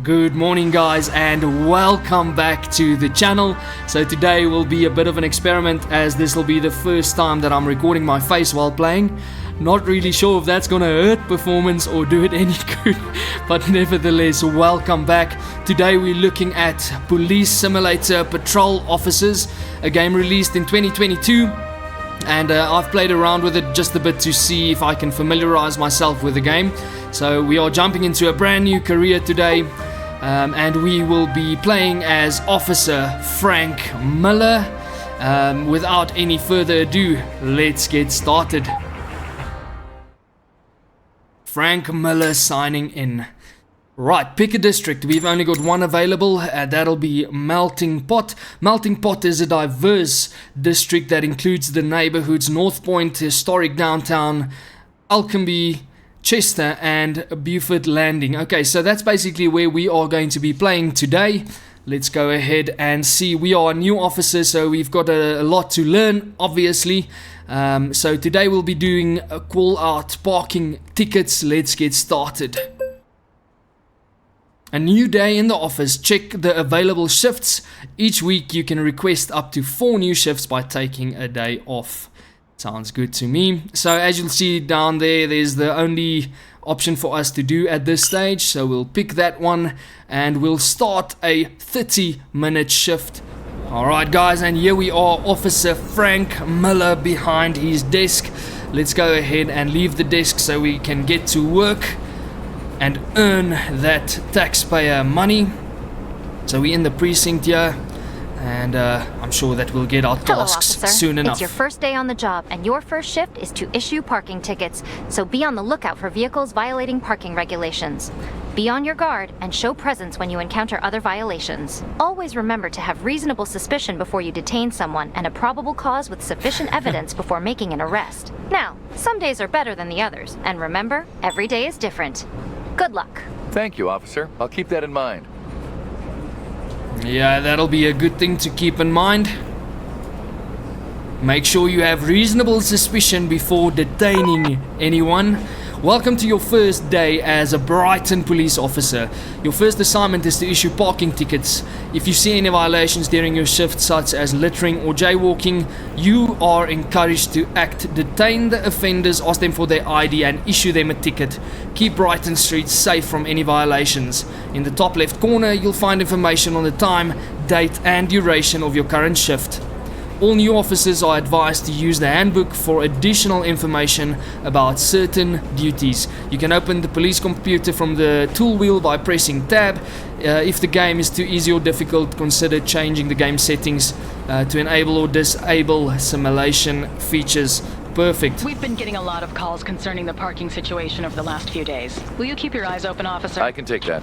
Good morning guys and welcome back to the channel. So today will be a bit of an experiment, as this will be the first time that I'm recording my face while playing. Not really sure if that's gonna hurt performance or do it any good, but nevertheless, welcome back. Today we're looking at Police Simulator Patrol Officers, a game released in 2022. And I've played around with it just a bit to see if I can familiarize myself with the game. So we are jumping into a brand new career today, and we will be playing as Officer Frank Miller. Without any further ado, let's get started. Frank Miller signing in. Right, pick a district. We've only got one available. That'll be Melting Pot. Melting Pot is a diverse district that includes the neighborhoods North Point, historic downtown, Alcombe, Chester and Beaufort Landing. Okay, so that's basically where we are going to be playing today. Let's go ahead and see. We are new officers, so we've got a lot to learn, obviously. So today we'll be doing a call out parking tickets. Let's get started. A new day in the office. Check the available shifts. Each week you can request up to 4 new shifts by taking a day off. Sounds good to me. So as you'll see down there, there's the only option for us to do at this stage. So we'll pick that one and we'll start a 30-minute shift. Alright guys, and here we are, Officer Frank Miller behind his desk. Let's go ahead and leave the desk so we can get to work and earn that taxpayer money. So we're in the precinct here, and I'm sure that we'll get our tasks soon enough. It's your first day on the job, and your first shift is to issue parking tickets, so be on the lookout for vehicles violating parking regulations. Be on your guard and show presence when you encounter other violations. Always remember to have reasonable suspicion before you detain someone, and a probable cause with sufficient evidence before making an arrest. Now, some days are better than the others, and remember, every day is different. Good luck. Thank you, officer. I'll keep that in mind. Yeah, that'll be a good thing to keep in mind. Make sure you have reasonable suspicion before detaining anyone. Welcome to your first day as a Brighton police officer. Your first assignment is to issue parking tickets. If you see any violations during your shift, such as littering or jaywalking, you are encouraged to detain the offenders, ask them for their ID and issue them a ticket. Keep Brighton streets safe from any violations. In the top left corner, you'll find information on the time, date and duration of your current shift. All new officers are advised to use the handbook for additional information about certain duties. You can open the police computer from the tool wheel by pressing tab. If the game is too easy or difficult, consider changing the game settings to enable or disable simulation features. Perfect. We've been getting a lot of calls concerning the parking situation over the last few days. Will you keep your eyes open, officer? I can take that.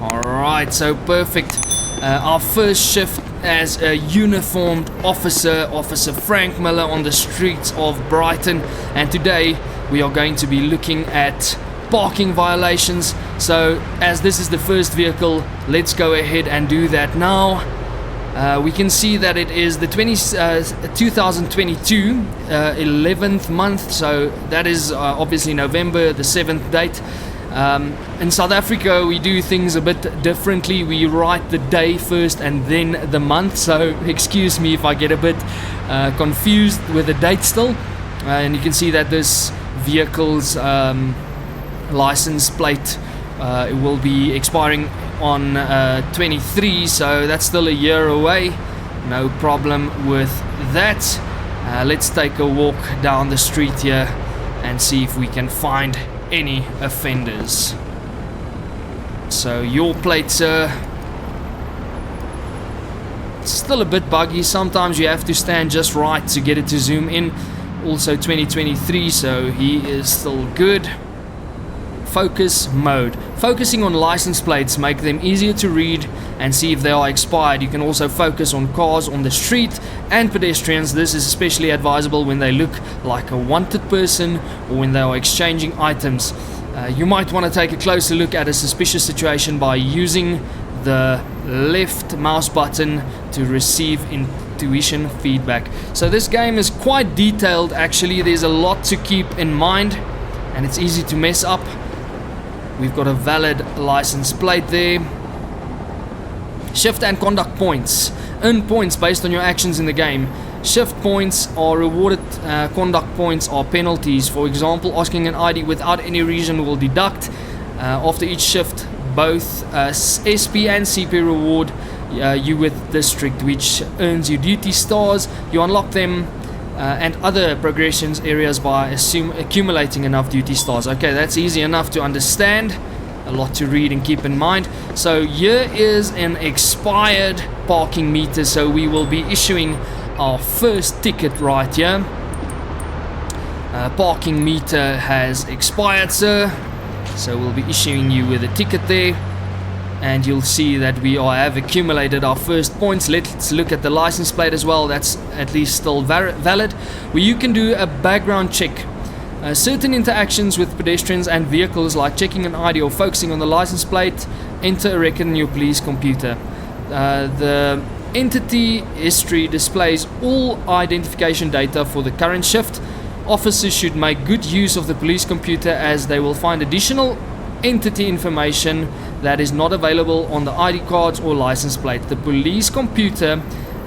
Alright, so perfect. Our first shift as a uniformed officer, Officer Frank Miller on the streets of Brighton, and today we are going to be looking at parking violations. So as this is the first vehicle, let's go ahead and do that now. We can see that it is the 2022 11th month, so that is obviously November the 7th date. In South Africa we do things a bit differently. We write the day first and then the month, so excuse me if I get a bit confused with the date still. And you can see that this vehicle's license plate will be expiring on 23, so that's still a year away. No problem with that. Let's take a walk down the street here and see if we can find any offenders. So your plate, sir. It's still a bit buggy. Sometimes you have to stand just right to get it to zoom in. Also 2023, so he is still good. Focus mode. Focusing on license plates make them easier to read and see if they are expired. You can also focus on cars on the street and pedestrians. This is especially advisable when they look like a wanted person or when they are exchanging items. You might want to take a closer look at a suspicious situation by using the left mouse button to receive intuition feedback. So this game is quite detailed actually. There's a lot to keep in mind and it's easy to mess up. We've got a valid license plate there. Shift and conduct points. Earn points based on your actions in the game. Shift points are rewarded, conduct points are penalties. For example, asking an ID without any reason will deduct. After each shift, both SP and CP reward you with district, which earns you duty stars. You unlock them and other progressions areas by accumulating enough duty stars. Okay, that's easy enough to understand. A lot to read and keep in mind. So here is an expired parking meter, so we will be issuing our first ticket right here. Parking meter has expired, sir, so we'll be issuing you with a ticket there, and you'll see that we have accumulated our first points. Let's look at the license plate as well. That's at least still valid. Where you can do a background check. Certain interactions with pedestrians and vehicles, like checking an ID or focusing on the license plate, enter a record in your police computer. The entity history displays all identification data for the current shift. Officers should make good use of the police computer, as they will find additional entity information that is not available on the ID cards or license plate. The police computer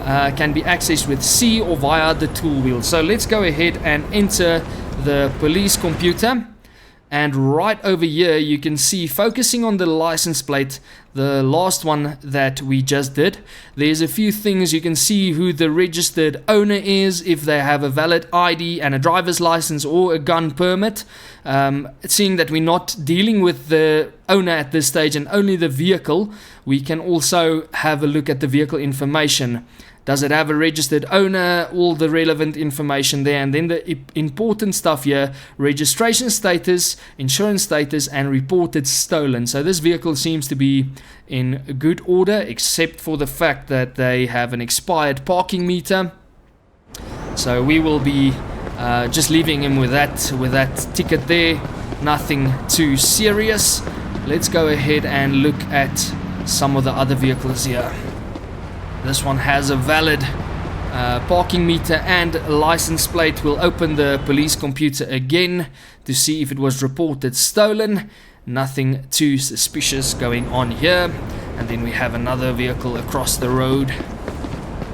can be accessed with C or via the tool wheel. So let's go ahead and enter the police computer, and right over here you can see, focusing on the license plate, the last one that we just did, there's a few things. You can see who the registered owner is, if they have a valid ID and a driver's license or a gun permit. Seeing that we're not dealing with the owner at this stage and only the vehicle, we can also have a look at the vehicle information. Does it have a registered owner? All the relevant information there. And then the important stuff here: registration status, insurance status, and reported stolen. So this vehicle seems to be in good order, except for the fact that they have an expired parking meter. So we will be just leaving him with that ticket there. Nothing too serious. Let's go ahead and look at some of the other vehicles here. This one has a valid parking meter and license plate. We'll open the police computer again to see if it was reported stolen. Nothing too suspicious going on here. And then we have another vehicle across the road.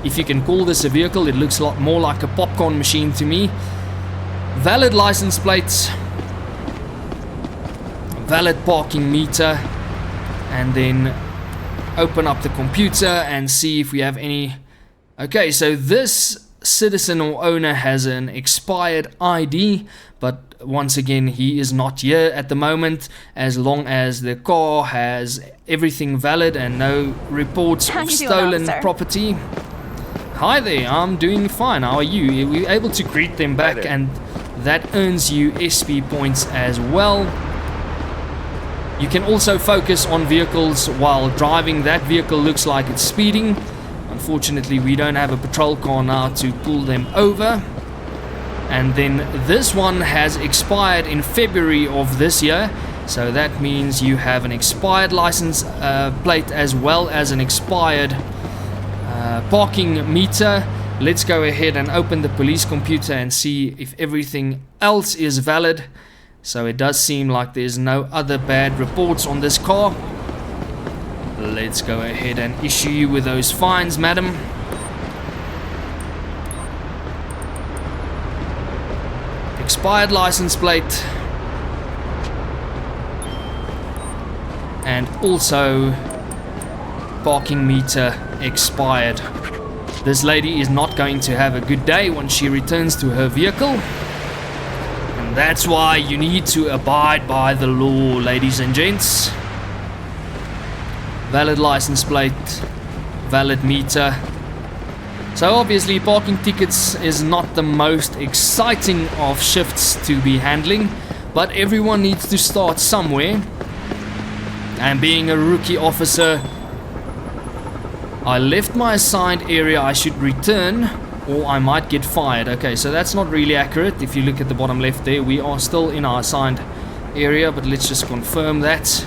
If you can call this a vehicle, it looks a lot more like a popcorn machine to me. Valid license plates, valid parking meter, and then open up the computer and see if we have any. Okay, so this citizen or owner has an expired ID, but once again he is not here at the moment. As long as the car has everything valid and no reports of stolen property. Hi there, I'm doing fine. How are you? We're able to greet them back, and that earns you SP points as well. You can also focus on vehicles while driving. That vehicle looks like it's speeding. Unfortunately, we don't have a patrol car now to pull them over. And then this one has expired in February of this year. So that means you have an expired license plate as well as an expired parking meter. Let's go ahead and open the police computer and see if everything else is valid. So it does seem like there's no other bad reports on this car. Let's go ahead and issue you with those fines, madam. Expired license plate. And also parking meter expired. This lady is not going to have a good day when she returns to her vehicle. That's why you need to abide by the law, ladies and gents. Valid license plate, valid meter. So obviously parking tickets is not the most exciting of shifts to be handling, but everyone needs to start somewhere. And being a rookie officer, I left my assigned area. I should return, or I might get fired. Okay, so that's not really accurate. If you look at the bottom left there, we are still in our assigned area, but let's just confirm that.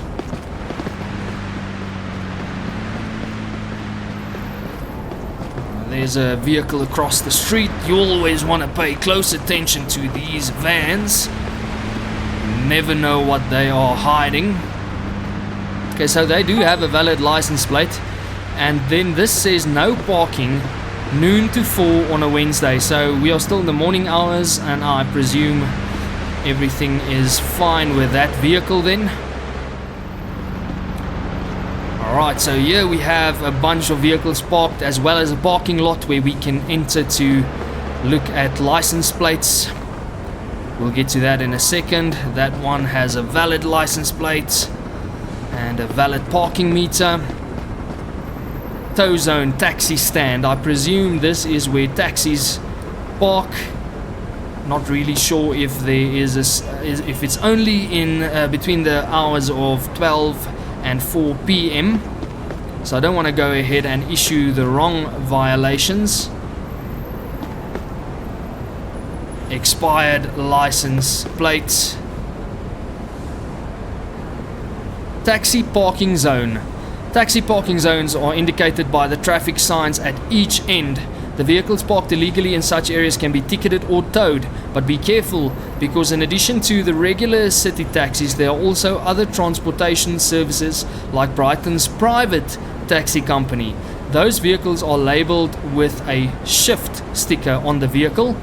There's a vehicle across the street. You always want to pay close attention to these vans. You never know what they are hiding. Okay, so they do have a valid license plate. And then this says no parking noon to 4 on a Wednesday. So we are still in the morning hours, and I presume everything is fine with that vehicle then. Alright, so here we have a bunch of vehicles parked, as well as a parking lot where we can enter to look at license plates. We'll get to that in a second. That one has a valid license plate and a valid parking meter. Tow zone taxi stand. I presume this is where taxis park. Not really sure if there is if it's only in between the hours of 12 and 4 p.m. So I don't want to go ahead and issue the wrong violations. Expired license plates. Taxi parking zone. Taxi parking zones are indicated by the traffic signs at each end. The vehicles parked illegally in such areas can be ticketed or towed, but be careful, because in addition to the regular city taxis, there are also other transportation services like Brighton's private taxi company. Those vehicles are labelled with a shift sticker on the vehicle,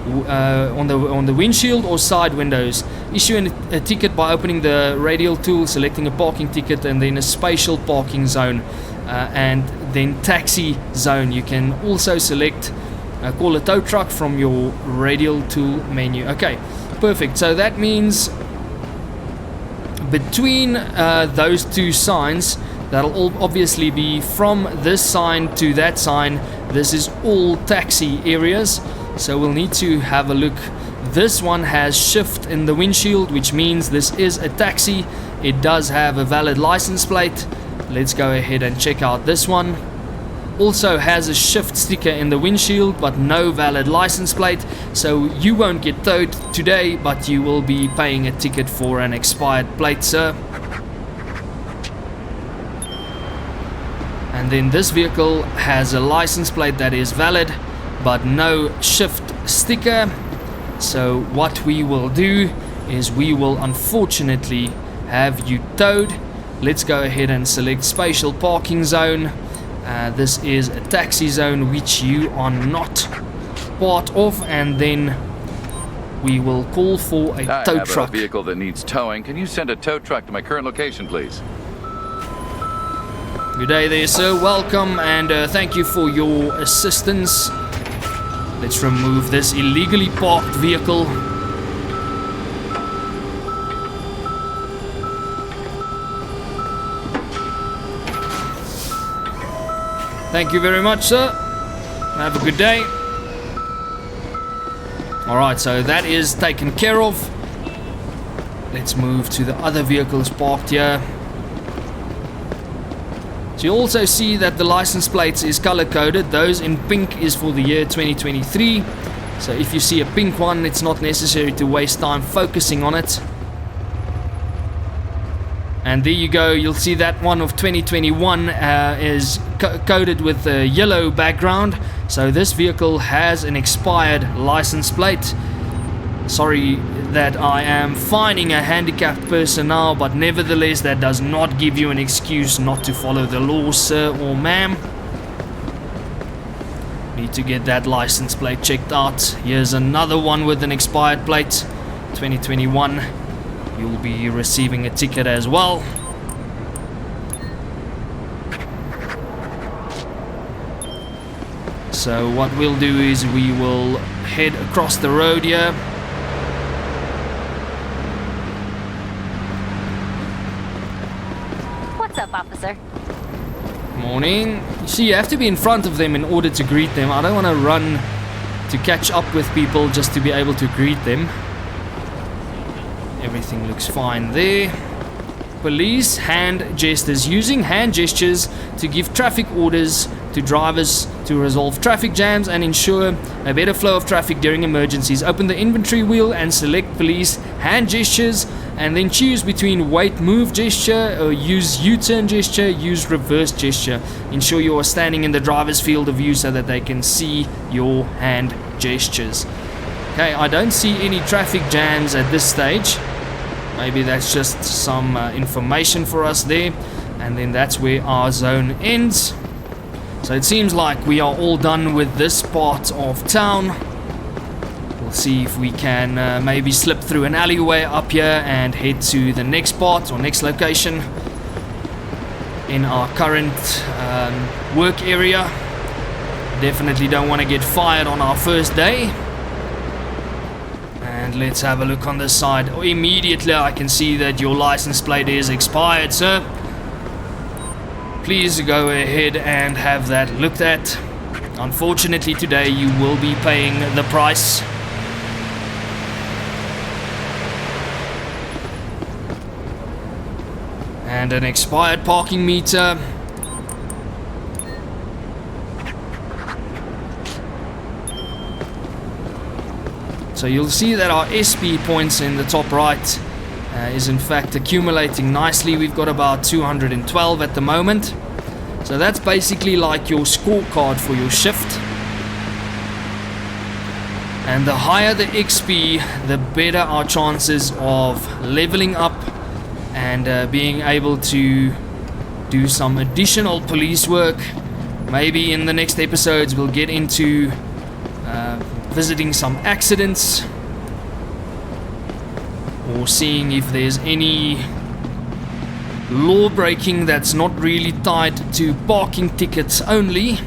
on the windshield or side windows. Issue a ticket by opening the radial tool, selecting a parking ticket, and then a spatial parking zone. And then taxi zone. You can also select call a tow truck from your radial tool menu. Okay, perfect. So that means between those two signs, that'll all obviously be from this sign to that sign. This is all taxi areas, so we'll need to have a look. This one has shift in the windshield, which means this is a taxi. It does have a valid license plate. Let's go ahead and check out this one. Also has a shift sticker in the windshield, but no valid license plate. So you won't get towed today, but you will be paying a ticket for an expired plate, sir. And then this vehicle has a license plate that is valid, but no shift sticker. So what we will do is we will unfortunately have you towed. Let's go ahead and select spatial parking zone. This is a taxi zone which you are not part of, and then we will call for a tow truck. A vehicle that needs towing. Can you send a tow truck to my current location, please? Good day there, sir. Welcome, and thank you for your assistance. Let's remove this illegally parked vehicle. Thank you very much, sir. Have a good day. Alright, so that is taken care of. Let's move to the other vehicles parked here. So you also see that the license plates is color coded. Those in pink is for the year 2023. So if you see a pink one, it's not necessary to waste time focusing on it. And there you go, you'll see that one of 2021 is coded with a yellow background. So this vehicle has an expired license plate. Sorry that I am fining a handicapped person now, but nevertheless that does not give you an excuse not to follow the law, sir or ma'am. Need to get that license plate checked out. Here's another one with an expired plate, 2021. You'll be receiving a ticket as well. So what we'll do is we will head across the road here. What's up, officer? Morning. You see, you have to be in front of them in order to greet them. I don't want to run to catch up with people just to be able to greet them. Everything looks fine there. Police hand gestures. Using hand gestures to give traffic orders to drivers to resolve traffic jams and ensure a better flow of traffic during emergencies. Open the inventory wheel and select police hand gestures, and then choose between wait move gesture or use U-turn gesture, use reverse gesture. Ensure you are standing in the driver's field of view so that they can see your hand gestures. Okay, I don't see any traffic jams at this stage. Maybe that's just some information for us there. and then that's where our zone ends. So it seems like we are all done with this part of town. We'll see if we can maybe slip through an alleyway up here and head to the next part or next location in our current work area. Definitely don't want to get fired on our first day. And let's have a look on this side. Oh, immediately I can see that your license plate is expired, sir. Please go ahead and have that looked at. Unfortunately today you will be paying the price. And an expired parking meter. So you'll see that our SP points in the top right is in fact accumulating nicely. We've got about 212 at the moment. So that's basically like your scorecard for your shift. And the higher the XP, the better our chances of leveling up and being able to do some additional police work. Maybe in the next episodes we'll get into visiting some accidents or seeing if there's any law breaking that's not really tied to parking tickets only.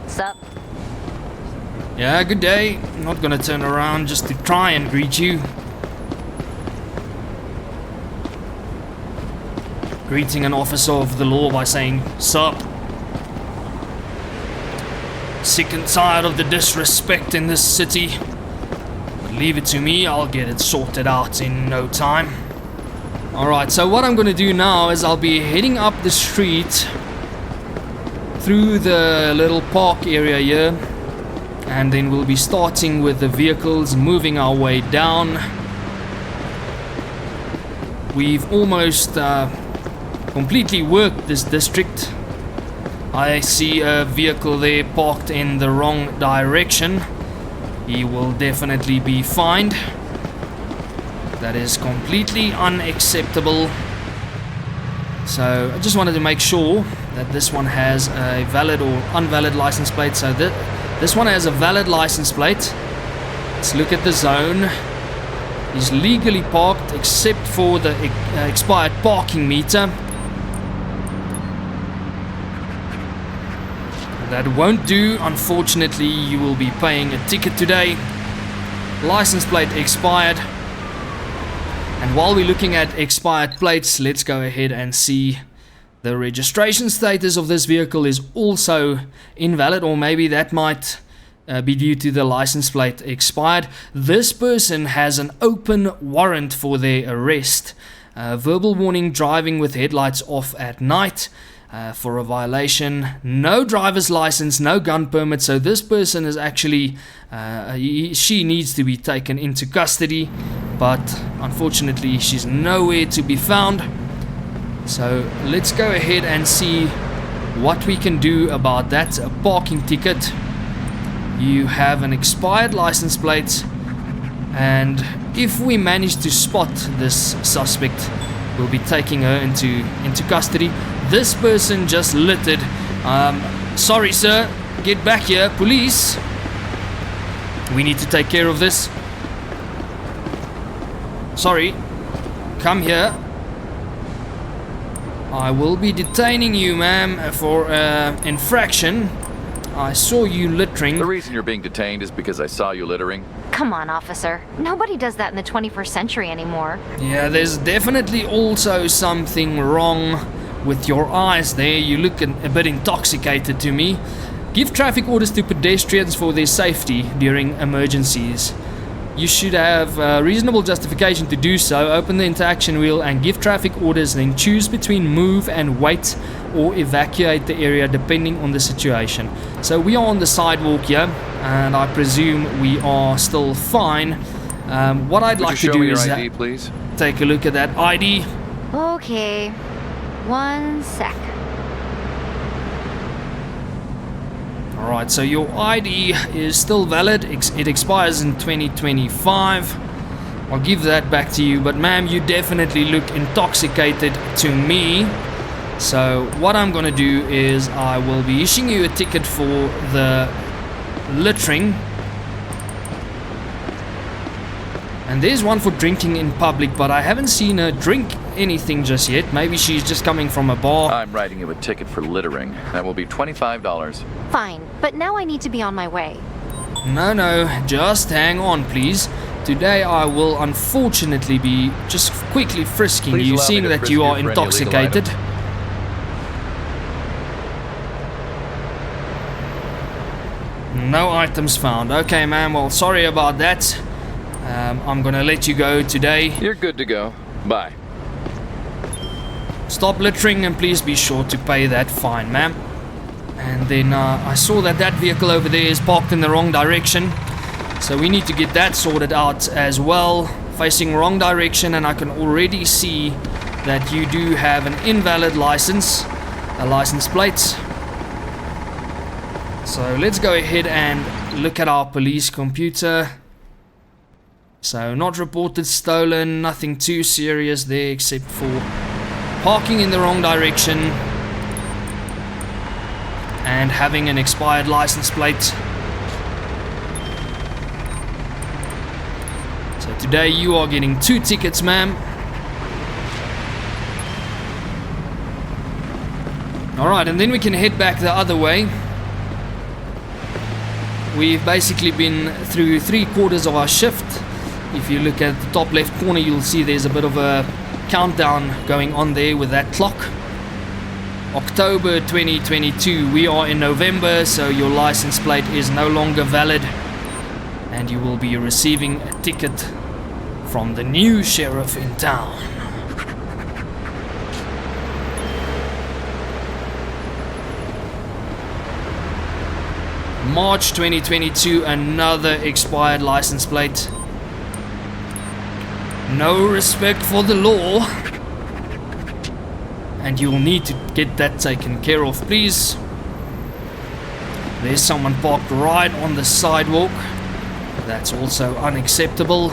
Sup? Yeah, good day. I'm not gonna turn around just to try and greet you. Greeting an officer of the law by saying, "Sup." Sick and tired of the disrespect in this city. But leave it to me, I'll get it sorted out in no time. Alright, so what I'm gonna do now is I'll be heading up the street through the little park area here, and then we'll be starting with the vehicles, moving our way down. We've almost completely worked this district. I see a vehicle there parked in the wrong direction. He will definitely be fined. That is completely unacceptable. So I just wanted to make sure that this one has a valid or invalid license plate. So this one has a valid license plate. Let's look at the zone. He's legally parked except for the expired parking meter. That won't do. Unfortunately, you will be paying a ticket today. License plate expired. And while we're looking at expired plates, let's go ahead and see the registration status of this vehicle is also invalid, or maybe that might be due to the license plate expired. This person has an open warrant for their arrest. Verbal warning, driving with headlights off at night. For a violation, no driver's license, no gun permit. So this person is actually, she needs to be taken into custody, but unfortunately she's nowhere to be found. So let's go ahead and see what we can do about that. A parking ticket. You have an expired license plate, and if we manage to spot this suspect, we'll be taking her into custody. This person just littered. Sorry, sir. Get back here, police. We need to take care of this. Sorry. Come here. I will be detaining you, ma'am, for infraction. I saw you littering. The reason you're being detained is because I saw you littering. Come on, officer. Nobody does that in the 21st century anymore. Yeah, there's definitely also something wrong with your eyes there. You look a bit intoxicated to me. Give traffic orders to pedestrians for their safety during emergencies. You should have reasonable justification to do so. Open the interaction wheel and give traffic orders, then choose between move and wait or evacuate the area depending on the situation. So we are on the sidewalk here, and I presume we are still fine. What I'd like to do is ID, please? Take a look at that ID. Okay. 1 sec. Alright, so your ID is still valid. It expires in 2025. I'll give that back to you. But ma'am, you definitely look intoxicated to me. So what I'm going to do is I will be issuing you a ticket for the littering. And there's one for drinking in public, but I haven't seen her drink anything just yet. Maybe she's just coming from a bar. I'm writing you a ticket for littering. That will be $25. Fine, but now I need to be on my way. No, just hang on, please. Today I will unfortunately be just quickly frisking Please you, allow me seeing to that frisk you you are for any intoxicated. illegal No items found. Okay, ma'am, well, sorry about that. I'm gonna let you go today. You're good to go. Bye. Stop littering and please be sure to pay that fine, ma'am. And then I saw that that vehicle over there is parked in the wrong direction. So we need to get that sorted out as well. Facing wrong direction, and I can already see that you do have an invalid license. A license plate. So let's go ahead and look at our police computer. So not reported stolen, nothing too serious there except for parking in the wrong direction and having an expired license plate. So today you are getting 2 tickets, ma'am. Alright, and then we can head back the other way. We've basically been through 3/4 of our shift. If you look at the top left corner, you'll see there's a bit of a countdown going on there with that clock. October 2022, we are in November, so your license plate is no longer valid and you will be receiving a ticket from the new sheriff in town. March 2022, another expired license plate. No respect for the law. And you'll need to get that taken care of, please. There's someone parked right on the sidewalk. That's also unacceptable.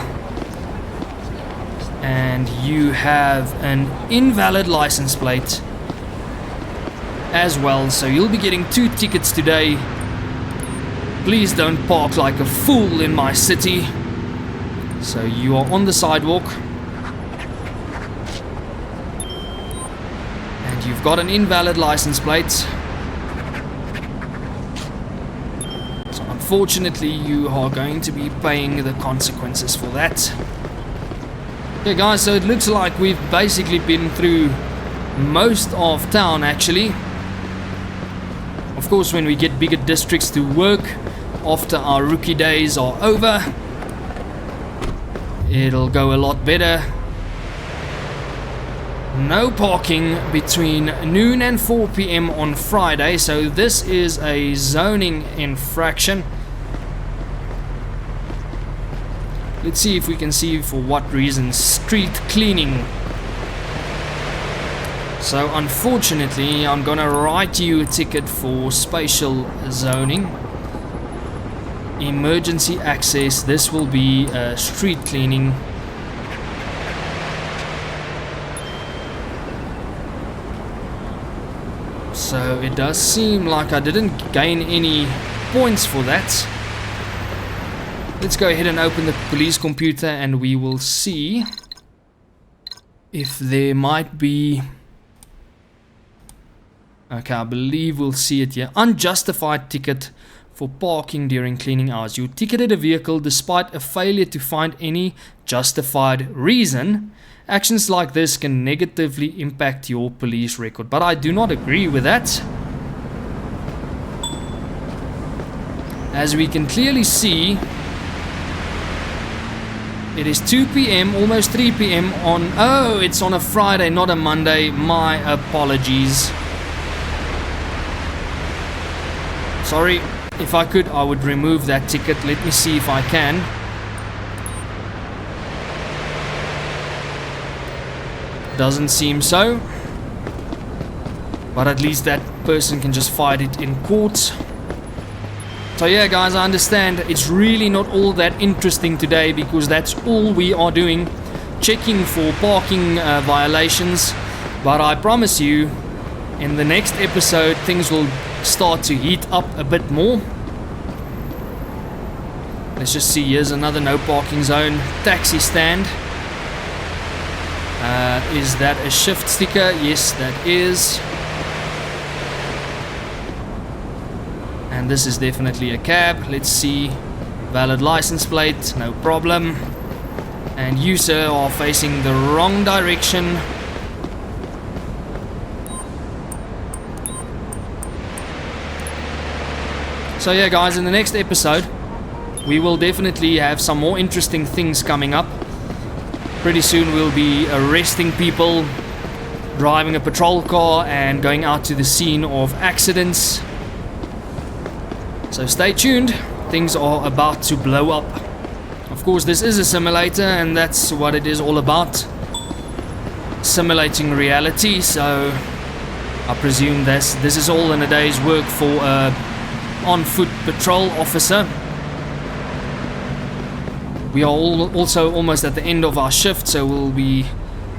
And you have an invalid license plate as well, so you'll be getting 2 tickets today. Please don't park like a fool in my city. So you are on the sidewalk and you've got an invalid license plate. So unfortunately you are going to be paying the consequences for that. Okay guys, so it looks like we've basically been through most of town actually. Of course, when we get bigger districts to work after our rookie days are over, it'll go a lot better. No parking between noon and 4 PM on Friday, so this is a zoning infraction. Let's see if we can see for what reason. Street cleaning. So unfortunately, I'm gonna write you a ticket for spatial zoning. Emergency access, this will be street cleaning. So it does seem like I didn't gain any points for that. Let's go ahead and open the police computer and we will see if there might be... Okay, I believe we'll see it here. Unjustified ticket for parking during cleaning hours. You ticketed a vehicle despite a failure to find any justified reason. Actions like this can negatively impact your police record. But I do not agree with that. As we can clearly see, it is 2 PM, almost 3 PM on... Oh, it's on a Friday, not a Monday. My apologies. Sorry. If I could, I would remove that ticket. Let me see if I can. Doesn't seem so. But at least that person can just fight it in court. So yeah guys, I understand it's really not all that interesting today because that's all we are doing, checking for parking violations. But I promise you, in the next episode things will start to heat up a bit more. Let's just see, here's another no parking zone taxi stand. Is that a shift sticker? Yes, that is. And this is definitely a cab. Let's see. Valid license plate, no problem. And you, sir, are facing the wrong direction. So yeah guys, in the next episode we will definitely have some more interesting things coming up. Pretty soon we'll be arresting people, driving a patrol car and going out to the scene of accidents. So stay tuned, things are about to blow up. Of course this is a simulator and that's what it is all about, simulating reality. So I presume this is all in a day's work for a on-foot patrol officer. We are also almost at the end of our shift, so we'll be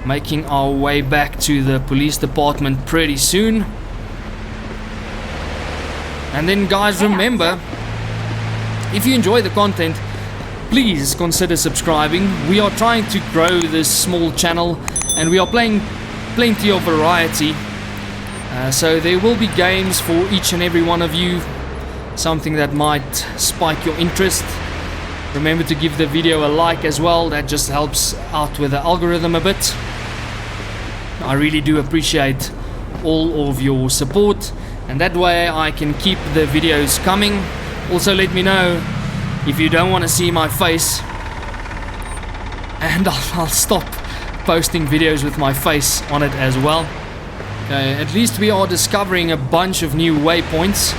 making our way back to the police department pretty soon. And then guys, remember, if you enjoy the content, please consider subscribing. We are trying to grow this small channel and we are playing plenty of variety. So there will be games for each and every one of you, something that might spike your interest. Remember to give the video a like as well, that just helps out with the algorithm a bit. I really do appreciate all of your support, and that way I can keep the videos coming. Also let me know if you don't want to see my face, and I'll stop posting videos with my face on it as well. Okay, at least we are discovering a bunch of new waypoints,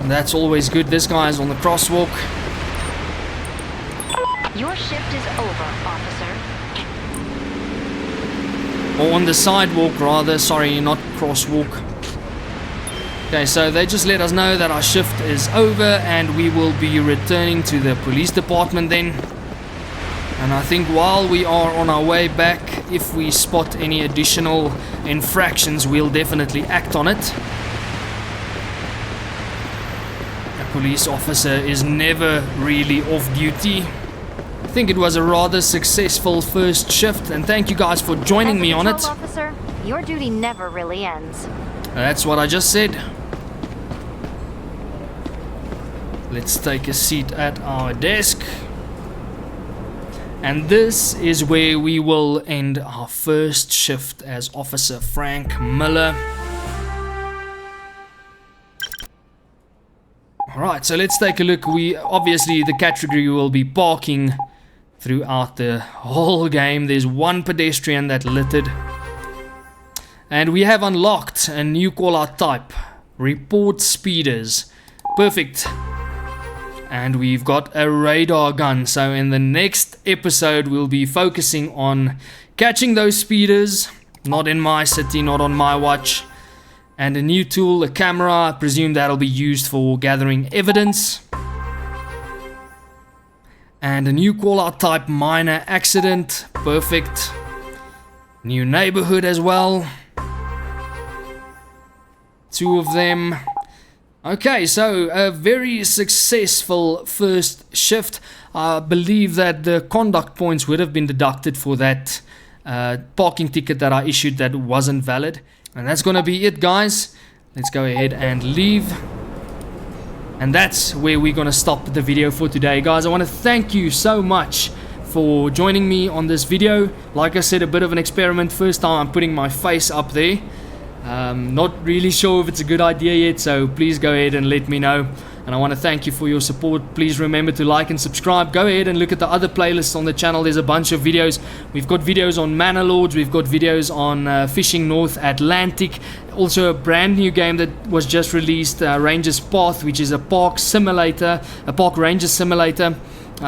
and that's always good. This guy is on the crosswalk. Your shift is over, officer. Or on the sidewalk rather, sorry, not crosswalk. Okay, so they just let us know that our shift is over and we will be returning to the police department then. And I think while we are on our way back, if we spot any additional infractions, we'll definitely act on it. A police officer is never really off duty. I think it was a rather successful first shift, and thank you guys for joining me on it. Officer, your duty never really ends. That's what I just said. Let's take a seat at our desk. And this is where we will end our first shift as Officer Frank Miller. Alright, so let's take a look. Obviously the category will be parking throughout the whole game. There's one pedestrian that littered. And we have unlocked a new call-out type. Report speeders. Perfect. And we've got a radar gun. So in the next episode we'll be focusing on catching those speeders. Not in my city, not on my watch. And a new tool, a camera. I presume that'll be used for gathering evidence. And a new call-out type, minor accident. Perfect. New neighborhood as well. 2 of them. Okay, so a very successful first shift. I believe that the conduct points would have been deducted for that parking ticket that I issued that wasn't valid. And that's gonna be it, guys. Let's go ahead and leave. And that's where we're gonna stop the video for today, guys. I want to thank you so much for joining me on this video. Like I said, a bit of an experiment. First time I'm putting my face up there. Not really sure if it's a good idea yet, so please go ahead and let me know. And I want to thank you for your support. Please remember to like and subscribe. Go ahead and look at the other playlists on the channel. There's a bunch of videos. We've got videos on Manor Lords. We've got videos on Fishing North Atlantic. Also a brand new game that was just released, Ranger's Path, which is a park simulator, a park ranger simulator.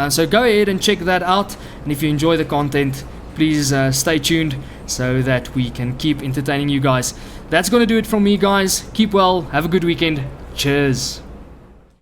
So go ahead and check that out. And if you enjoy the content, please stay tuned so that we can keep entertaining you guys. That's going to do it from me, guys. Keep well. Have a good weekend. Cheers.